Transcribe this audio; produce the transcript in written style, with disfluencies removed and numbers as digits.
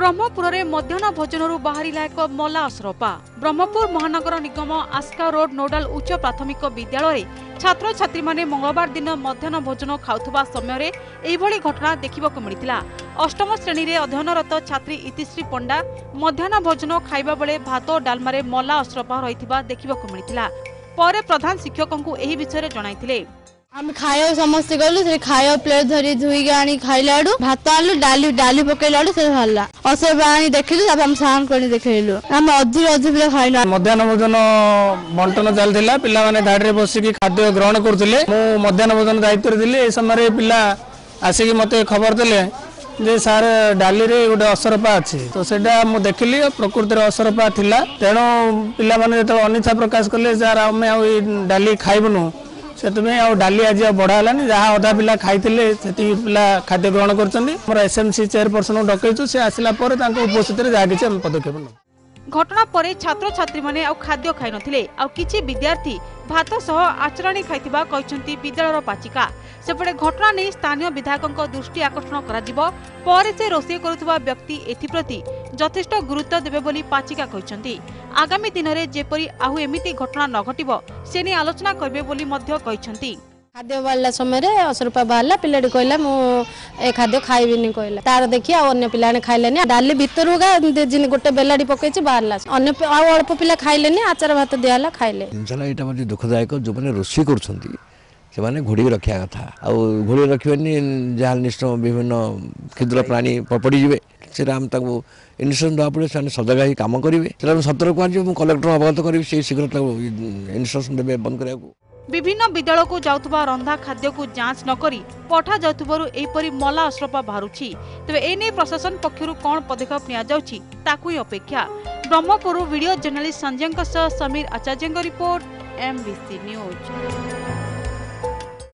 ब्रह्मपुर में मध्याह्न भोजन बाहरिला एक मला असरपा। ब्रह्मपुर महानगर निगम आस्का रोड नोडाल उच्च प्राथमिक विद्यालय छात्र छात्री माने मंगलवार दिन मध्याह्न भोजन खाउथबा समय एभली घटना देखिबाकु मिलिथिला। अष्टम श्रेणी रे अध्ययनरत छात्री इतिश्री पंडा मध्याह्न भोजन खाइबा बेले भात डालमारे मला असरपा रहिथिबा देखिबाकु मिलिथिला। परे प्रधान शिक्षकंकु एही विषय जणाइथिले। आम खाया समस्त गलु से खाया प्लेट धरी धुई आनी खाइलाडू भात आलू डाली डाली पकेलाडू से भल्ला असे पानी देखिलु तब हम साउंड करनी देखैलु हम अधूर अधूर पिला खाइला। मध्याह्न भोजन बंटन चलथिला पिला माने धाडी रे बसी की खाद्य ग्रहण करथिले। मु मध्याह्न भोजन दायित्व दिले ए समय पिला आसी की मते खबर देले जे सार डाली रे गोटे असरपा अछि तो सेटा मु देखिली प्रकृति रे असरपा थिला। तेणु पिला माने जत अनिच्छा प्रकाश करले सर हम डाली खाइबनु से डाली आज बढ़ालानी जहाँ अधा पिला खाई पिला खाद्य ग्रहण कर एसएमसी चेयरपर्सन डकईचु से आसला उपस्थित जहाँ किसी पदक्षेप न। घटना परे छात्र छात्री माने आउ खाद्य खाई नथिले आउ किछि विद्यार्थी भात सह आचरणी खाइथिबा कहिसंती विद्यालयर पाचिका। सेपटे घटना नहीं स्थानीय विधायकों दृष्टि आकर्षण कराजिबो परे से रोषे करुथबा व्यक्ति एथिप्रति यथेष्ट गुरुत्व देबे बोली पाचिका कहिसंती। आगामी दिन में जेपरी आहु एमिति घटना न घटिबो से नै आलोचना करबे बोली मध्य कहिसंती। खाद्य बाहला समय असरपा बाहला पिलाटी कहला मु ए खाद्य खाइबिनी कहला तार देखि आ अन्य पिलाने खाइलेनी डाली भितरु जिन गोटे बेलाडी पकैछि बाहला अन्य आ अल्प पिला खाइलेनी आचार भात दियाला खाइले। इनशाला एटा मध्ये दुखदायक जो माने रोषी करछंती से माने घोड़ी रखिया कथा आ घोड़ी रखिबेनी जाल निष्ठ विभिन्न क्षुद्र प्राणी पड़ी जिवे से राम ताको इन्शुरेंस दवा पड़े से सजग ही काम करेंगे से सतर्क कर कलेक्टर अवगत करी से शीघ्र इन्शुरेंस देवे बंद करा। विभिन्न विद्यालय को जाउथबा रंधा खाद्य को जांच न करी पठा जाउथबारु एपरी मला असरपा बाहरुछि। तबे एने प्रशासन पक्षरु कोन पदक्षेप निया जाउछि ताकु ही अपेक्षा। ब्रह्मपुर वीडियो जर्नलिस्ट संजय समीर आचार्य रिपोर्ट MBC न्यूज।